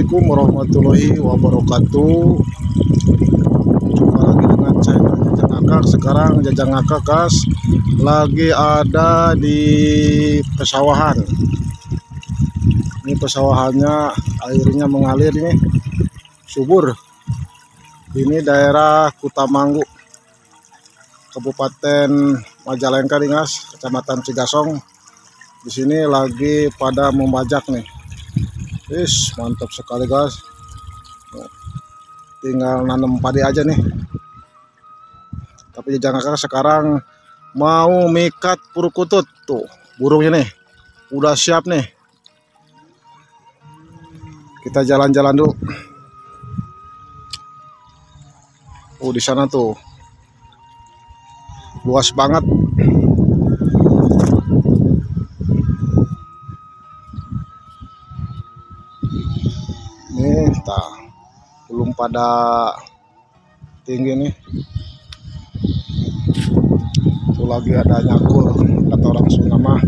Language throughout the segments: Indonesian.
Assalamualaikum warahmatullahi wabarakatuh. Jumpa lagi dengan channel Jajang Akak. Sekarang Jajang Akak guys lagi ada di pesawahan. Ini pesawahannya airnya mengalir ini, subur. Ini daerah Kutamanggu, Kabupaten Majalengka nih guys, Kecamatan Cigasong. Di sini lagi pada membajak nih. Mantap sekali guys. Tinggal nanam padi aja nih. Tapi jangan kakak sekarang mau mikat purukutut. Tuh burungnya nih udah siap nih. Kita jalan-jalan dulu. Di sana tuh luas banget. Nih, belum pada tinggi nih. Tuh lagi ada nyakur, kata orang Sunda mah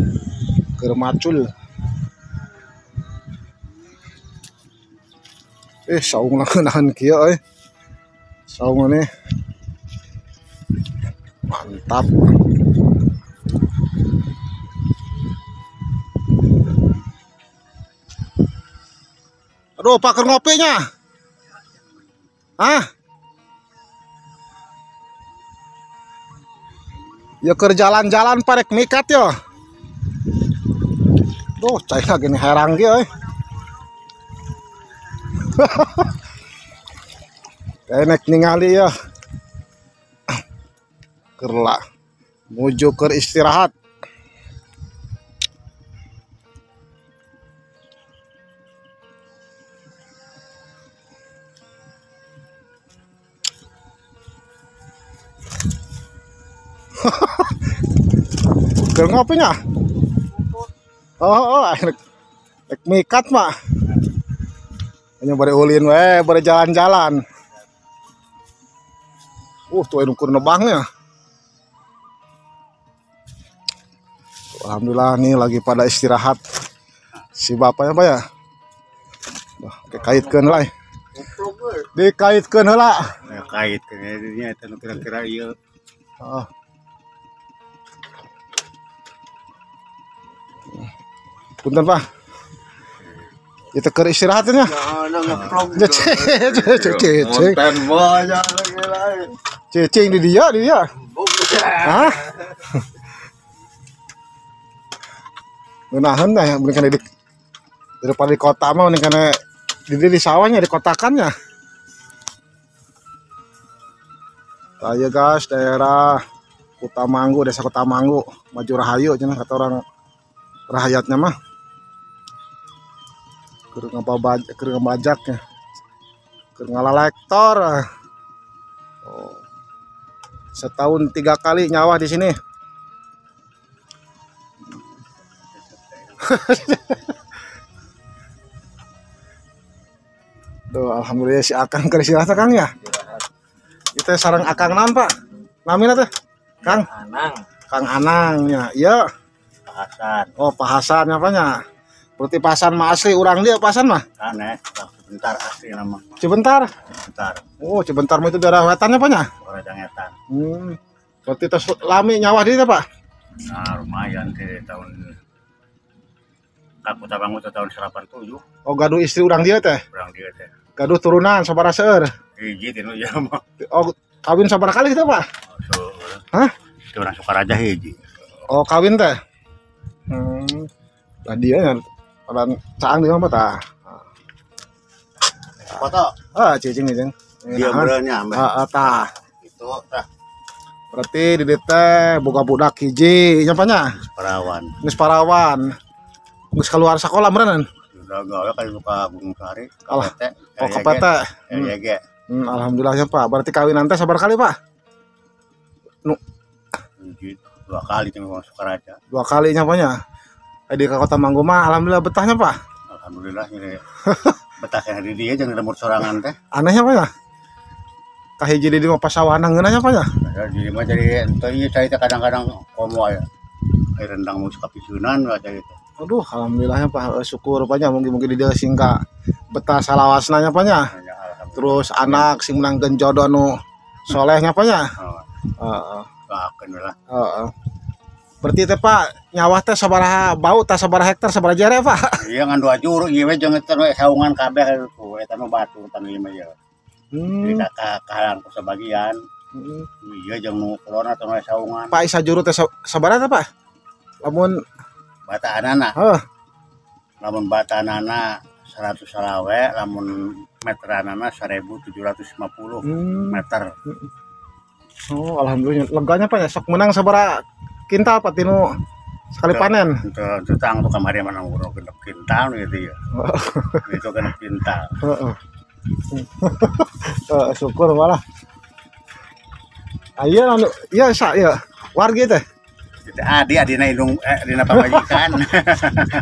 kermacul. Saung lah nahan kieu saung nih. Mantap. Aduh, pakai ngopinya. Hah? Ya ke jalan-jalan parek mikat yo. Duh, cai lagi nih herang ge. Enek ningali ya. Kerla menuju ke istirahat. Keur ngopinya. Ek mikat mah. Hanya bare ulin we, bare jalan-jalan. Tuh ukur nebangnya. Alhamdulillah nih lagi pada istirahat. Si bapaknya apa ya? Dikaitkeun lah. Dikaitkeun heula. Kaitkeun nya eta nu kira-kira ieu. Heeh. Punten Pak. Itu keur istirahatnya. Cicing di dia. Hah? Menahan dah yang berikan di daripada di kota mah nih karena di sawahnya di kotakannya. Saya guys daerah Kutamanggu, desa Kutamanggu, Maju Rahayu cenah kata orang rahayatnya mah. Keur ngabajaknya. Keur ngalalektor. Setahun 3 kali nyawa di sini. Duh, alhamdulillah si Akang keur istirahat Kang ya. Kita sareng Akang naon Pak? Namina teh? Kang Anang. Kang Anang nya. Iya. Pak Hasan. Pak Hasan apanya? Berarti pasan mah asli urang dia pasan mah. Aneh, sebentar asli nama. Cibentar. Sebentar. Cibentar mah itu daerah wetannya apanya? Orajangetan. Berarti tos lami nyawa di teh Pak? Nah, lumayan teh tahun Aku Kutamanggu tahun 87. Gaduh istri urang dia teh. Urang dia teh. Gaduh turunan sabaraha seueur? Hiji tinu ya mah. Kawin sabaraha kali teh Pak? Hah? Itu orang Sukaraja hiji. Kawin teh. Lah dia nya orang caang di mana tah? Foto. Cicing. Dia beureunya mbah. Tah. Itu tah. Berarti di teh boga budak hiji nya apanya? Perawan. Geus parawan. Geus keluar sekolah beneran? Udah gawe ka Luka Gunung Sari, KPT. KPT. Ya. Alhamdulillah ya Pak. Berarti kawinan teh sabar kali Pak? 2 kali cuma Sukaraja. 2 kali nya apanya? Di Kota Manggu mah alhamdulillah betahnya Pak. Alhamdulillah ini betah di dia jangan lemur sorangan teh. Anehnya apa ya? Kahiji di mah pasawahan ngeunanya apa ya? Jadi mah jadi ente ieu cai teh kadang-kadang komo aya. Air rendang mau suka pisunan baca gitu. Aduh, alhamdulillahnya Pak, syukur Paknya mungkin di dia singka betah salawasnanya Paknya. Ya, alhamdulillah. Terus anak sing menangkeun jodoh nu solehnya Paknya. Oh, doakeun lah. Heeh. Berarti teh Pak nyawah teh sabaraha bau teh sabaraha hektar sabaraha jere Pak? Iya ngan 2 juru ieu we jeung teh saungan kabeh tuh eta nu batu tanu ieu mah ya. Jadi kahalang ku sebagian. Iya jeung nu kulonna teh saungan. Pak isa juru teh sabaraha teh Pak? Lamun Bataanana. heuh, Lamun bataanana 100 salawe, lamun meteranana 1750 meter. Oh, alhamdulillah leganya Pak ya sok menang sabaraha kintal Pak tinu sekali panen. Untuk tang tuh kamari mana ngurung genep kintal gitu ya. Itu genep kintal. Heeh. Syukur malah. Aya anu ieu ya wargi teh. Adina indung dina pamajikan.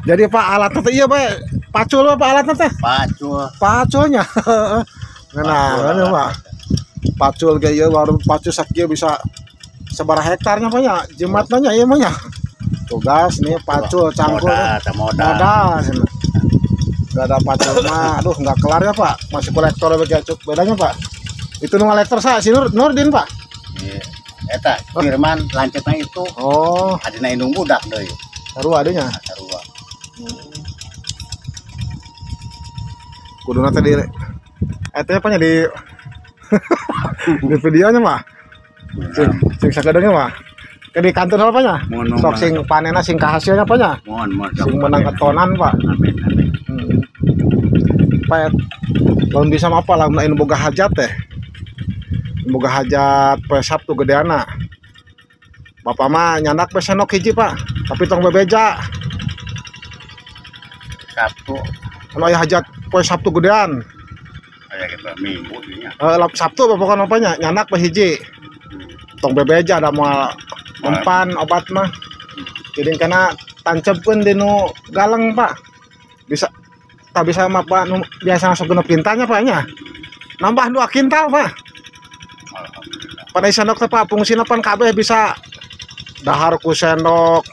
Jadi Pak alatnya teh iya Pak pacul Pak alatnya teh. Pacul. Paculnya. Nah, anu Pak. Pacul ge ieu baru pacul sakieu bisa sabaraha hektarnya Pak nya? Jematna nya ieu mah nya. Tugas nih pacul cangkul. Modal. Enggak ada pacul mah aduh enggak kelar ya Pak. Masih kolektor bedanya Pak. Itu nu ngalektor sa si Nurdin Pak. Eta Firman lancetna itu. Oh, Adina indung budak deui. sarua adanya. Sarua. Kuduna teh di eta apa nya di di videonya mah. Sing sakadengnya mah. Ke di kantor apa nya? Sok sing panena sing kahasilnya apa nya? Mohon. Sing menang etonan Pak. Amin. Pak lamun bisa mah apa lamun anu boga hajat teh. Boga hajat poe Sabtu gedeana. Bapak mah nyandak poe senok hiji Pak, tapi tong bebeja. Sabtu Anu aya hajat poe Sabtu gedean. aya gitu minggu nya. Sabtu pokoknya apanya nyandak poe hiji. Tong bebeja da moal mempan obat mah. Jadi kana tancepkeun di nu galeng Pak. Bisa tak bisa mah Pak nu biasa masuk genep kintalnya Pak nya. Nambah 2 kintal Pak. Alhamdulillah. Pada sendok teh Pak fungsina pan kabeh bisa dahar ku sendok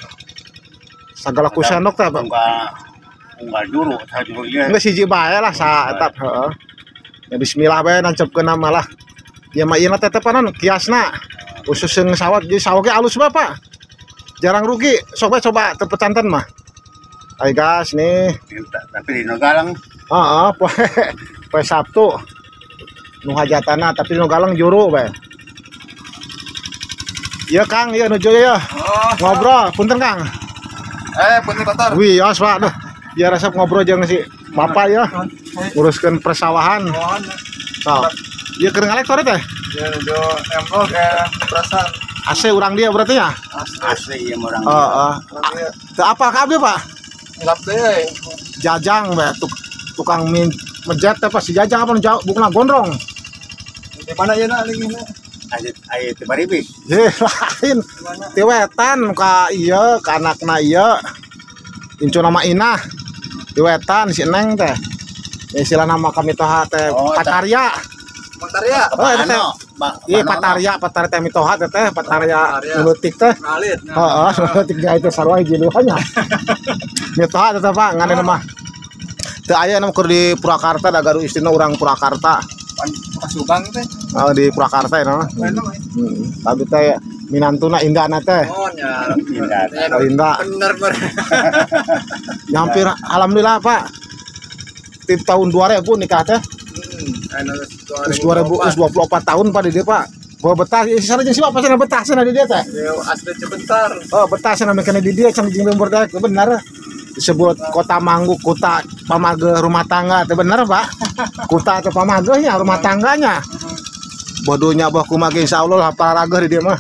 segala ku sendok teh Pak. Unggal juru, sajuru ieu. Geus hiji bae lah sa eta heeh. Ya bismillah bae nancepkeun malah. Ya mah ieu teh panon kiasna. Khusus yang sawat jadi sawat ge alus bae Pak. Jarang rugi. Sok bae coba terpecanten mah. Hai guys nih. Tapi di Nogalang Heeh, poe Sabtu. Nu hajatana tapi nu galang juru bae. Iya Kang, iya nuju ya. Ngobrol, punten Kang. Punten kotor. Wih, yos Pak. Duh, biar resep ngobrol jeung si Bapak ya. Uruskeun persawahan. Mohon. Sok. Ieu keur ngalektor teh. Ya nuju emblok perasaan. AC urang dia berarti ya? asli ieu orang. Heeh. Teu apal kabeh Pak. Ngap deui. Jajang bae tukang mejet teh pas si Jajang apa nu jauh bukna gondrong. Di mana ieu na lingihna? Aya teu baribis. Heh, lain. Ti wetan ka ieu ka anakna ieu. Incu nama Inah. Di wetan si Neng teh. Istilah nama kami toha teh Patarya. Montaria. Oh, eta teh. Ieu Patarya teh mitoha teh Patarya nuletik teh. Ngalit. Heeh, nuletik dia itu sarua hiji luanya. Mitoha teh Pak ngaranna mah. Teu aya nu keur di Purwakarta da garu istina urang Purwakarta. Subang teh. Oh, di Purwakarta ya. Tapi teh minantuna indahna teh. Oh nya. Indah. Bener. Ya, hampir alhamdulillah Pak. Di tahun 2000 nikah teh. Terus 2024 tahun Pak di dia Pak. Bawa betah sana jeung siapa sana betah sana di dia teh. Asli sebentar. Oh, betah sana mikirna di dia can jeung lembur teh bener. Disebut kota Mangguk, kota pamage rumah tangga teh bener Pak. Kota atau pamagehnya rumah tangganya. Bodohnya bah kumaha insyaallah hafal rageh di dia mah.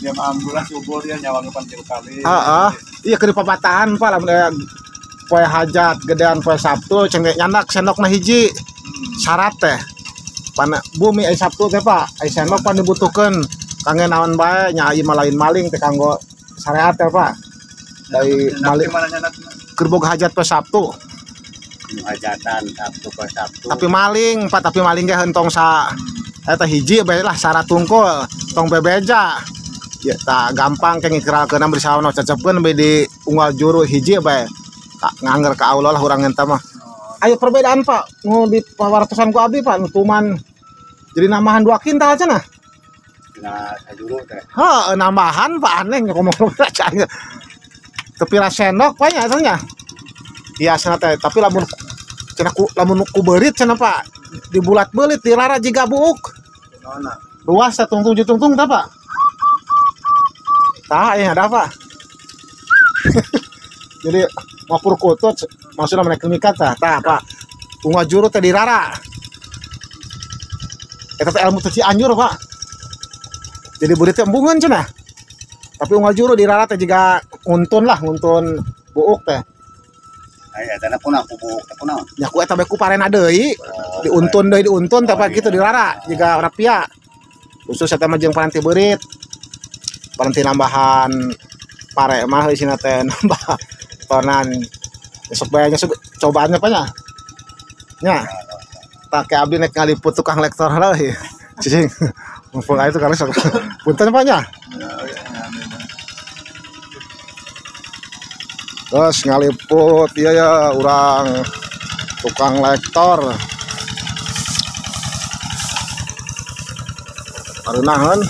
Dia alhamdulillah subur ya nyawang pantil kali. Heeh. Iya keur papatahan Pak lamun poe hajat gedean poe Sabtu cenah nyandak sendokna hiji. Syarat teh. Pana bumi ai Sabtu teh Pak, ai sendok pan dibutuhkeun kangge naon bae nya ieu mah lain maling teh kanggo syariat teh Pak. Dari maling keur boga hajat poe Sabtu. Hajatan Sabtu ke Sabtu. Tapi maling Pak, tapi maling ge hentong sa eta hiji bae lah syarat tungkul, tong bebeja. ya tak gampang kayak ngikral ke beri sawana cacapkeun be di unggal juru hiji bae tak ngangger ka Allah lah urang ngenta mah. Ayo perbedaan Pak nu di pawartosan ku abdi Pak nutuman jadi nambahan 2 kintal cenah. Nah sajuru teh Heeh nambahan Pak aneh ngomong aja. Tapi sendok Pak nya atunya. Biasana teh tapi lamun cenah ku lamun ku beurit cenah Pak dibulat beulit dilara jiga buuk. Mana? Ruas tungtung tah Pak. Tah ya ada Pak. Jadi mapur kutut maksudnya menek mikat tah Pak. Bunga juru teh dirara. Eta teh ilmu teh Cianjur Pak. Jadi beurit teh embungeun cenah. Tapi ungal juru dirara teh jiga nguntun buuk teh. aya teh kunaon kubu kunaon Ya ku eta bae ku parena deui. Diuntun teh Pak kitu dirara jiga rapia. Khusus eta mah jeung paranti beurit. Paranti nambahan pare mah isina teh nambah tonan. Besok bae nya cobaannya Pak nya. Nya. Tak ke abdi nek ngaliput tukang lektor heula. Cicing. Mumpung aya itu kali sok. Punten Pak nya. Terus ngaliput ya urang tukang lektor. Arenahan.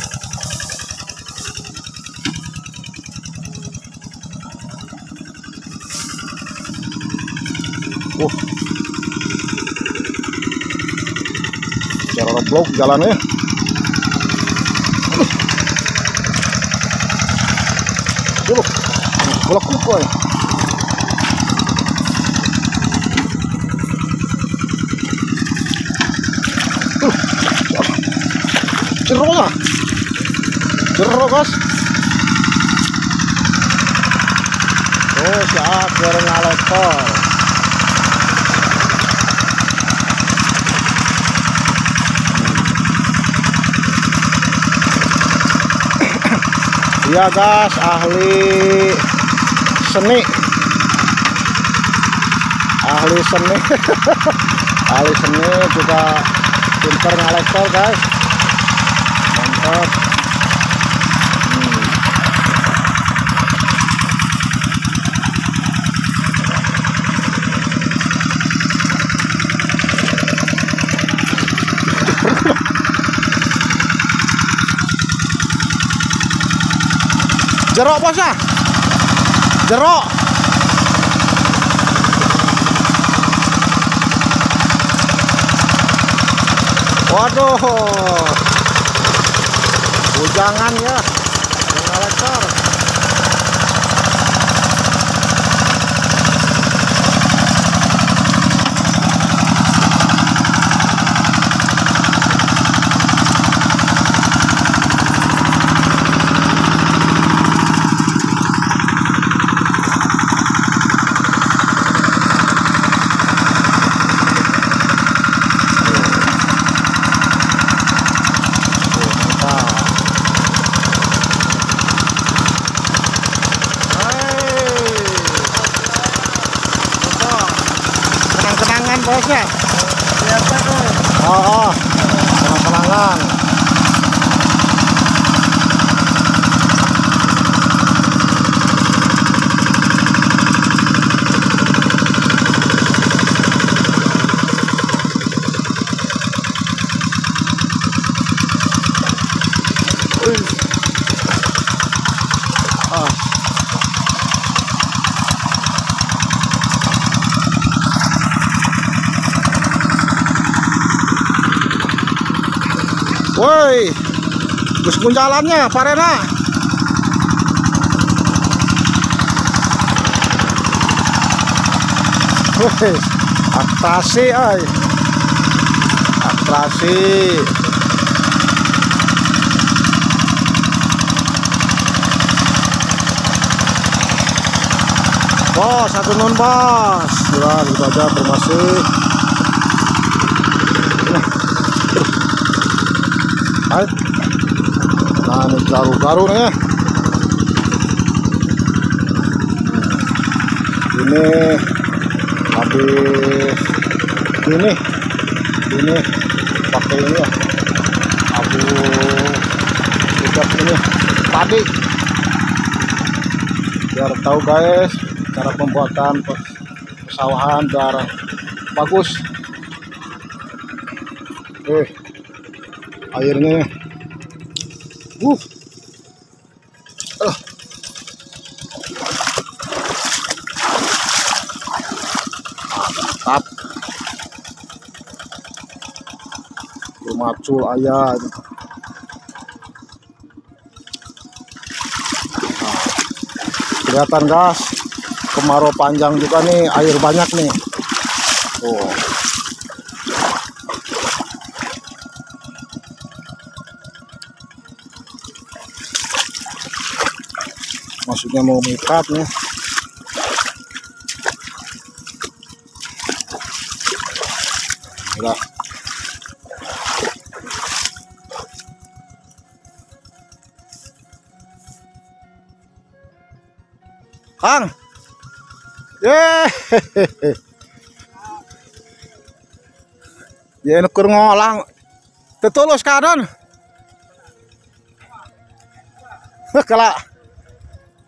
Cara roblok jalannya. Bolak kukoy. Jero guys. Oh siap goreng lektor. Iya guys, ahli seni ahli seni juga pinter ngalektor guys, mantap. Jeruk bosnya, jeruk. Waduh, bujangan ya, dengan lektor. Bosnya siapa tuh? Oh, kenang-kenangan. Woi, terus pun jalannya, parena. Woi, atrasi, ay, atrasi. Bos, satu non bos. Ya, gitu aja, terima kasih. Nah ini garu-garu nih. Ini habis ini pakai ini ya, abu siap ini padi. Biar tahu guys cara pembuatan pesawahan biar bagus. Airnya mantap. Macul ayah. Kelihatan gas, kemarau panjang juga nih, air banyak nih. Tuh. Maksudnya mau mikat nih. Udah. Kang, ya nukur ngolang, tetulus kadon, kalau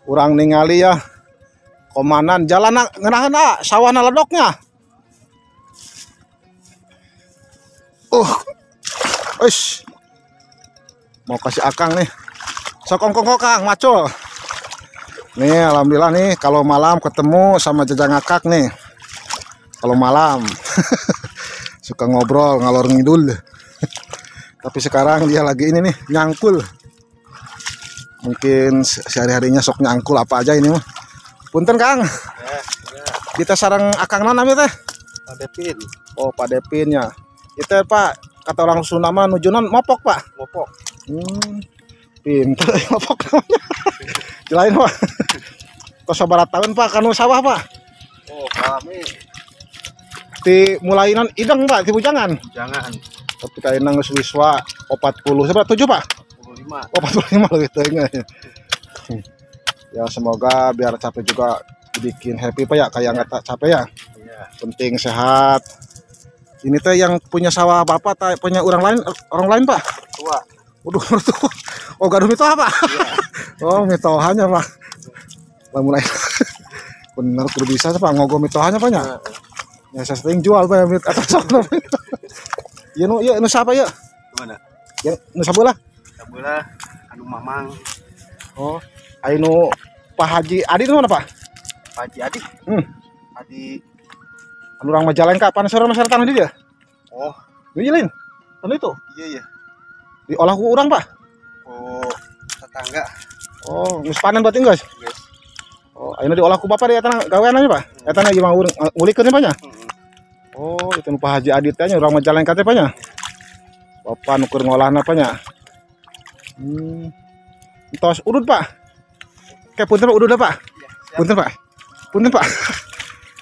kurang ningali ya, komanan jalan ngenahan sawana ledoknya, mau kasih akang nih, sokong kang, maco. Nih alhamdulillah nih kalau malam ketemu sama jajang akak nih. Kalau malam suka ngobrol ngalor ngidul. Tapi sekarang dia lagi ini nih nyangkul. Mungkin sehari-harinya sok nyangkul apa aja ini mah. Punten Kang. Kita sarang akang non namanya teh? Pak Depin. Oh Pak Depin ya. Kita Pak kata orang Sunda mah nujunan mopok Pak. Mopok. Pinter mopok namanya. Lain Pak. Kok sabarat tahun Pak kanu sawah Pak? Oh, kami di mulainan ideng Pak, di bujangan. jangan Tapi kayaknya geus wiswa 40 seberapa 7 Pak? 45. Oh 45 lebih teuing. Ya semoga biar capek juga bikin happy Pak ya, kayak nggak capek ya. Iya. Penting sehat. Ini teh yang punya sawah Bapak punya orang lain Pak? Tua. Waduh, oh gaduh mitoha Pak? Iya. Oh mitohanya Pak. Lah mulai bener kudu bisa Pak ngogo mitohanya Pak nya. Ya saya sering jual Pak mit atas sono. Ya nu siapa ya? Mana? Ya nu sabelah. Sabelah anu Mamang. Oh, anu Pak Haji Adi itu mana Pak? Pak Haji Adi. Adi Anu orang Majalengka panas masyarakat tanah dia. Oh, Wijilin. Anu itu. iya. Diolah ku urang Pak. Oh, tetangga. Oh, geus panen berarti guys. Yes. Oh, ayeuna diolah ku Bapak di eta gawean aja Pak. Eta na gimana ulikeun Pak nya? Oh, itu Pak Haji Adit teh urang Majalengka teh Pak nya. Bapak nukur ngolahna Pak nya. Tos udud Pak. Kayak punten Pak udud Pak. Punten Pak. Punten Pak.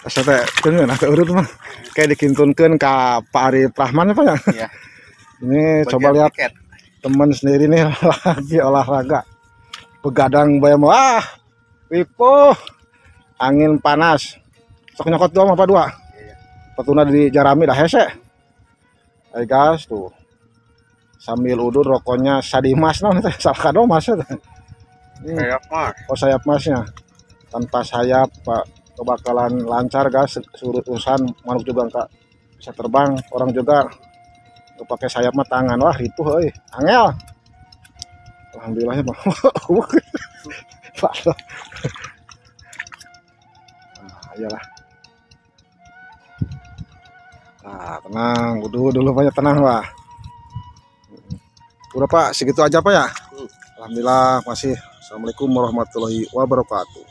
Asa teh teuing atuh urut mah. Kayak dikintunkeun ka Pak Arif Rahman Pak nya. Iya. Ini Bagian coba lihat tiket. teman sendiri nih lagi olahraga. Begadang bayam Wipo, angin panas. Sok nyokot doang apa dua? Petuna di Jarami dah hese. Hai guys tuh. Sambil udur rokoknya Sadimas non teh salah kado mas. Kayak Mas. Oh sayap masnya. Tanpa sayap Pak bakalan lancar guys urusan manuk juga enggak bisa terbang, orang juga pakai sayap mah tangan wah itu euy angel. Alhamdulillahnya Pak. Iyalah. Nah, tenang, dulu banyak tenang Pak. Udah Pak, segitu aja Pak ya. Alhamdulillah masih. Assalamualaikum warahmatullahi wabarakatuh.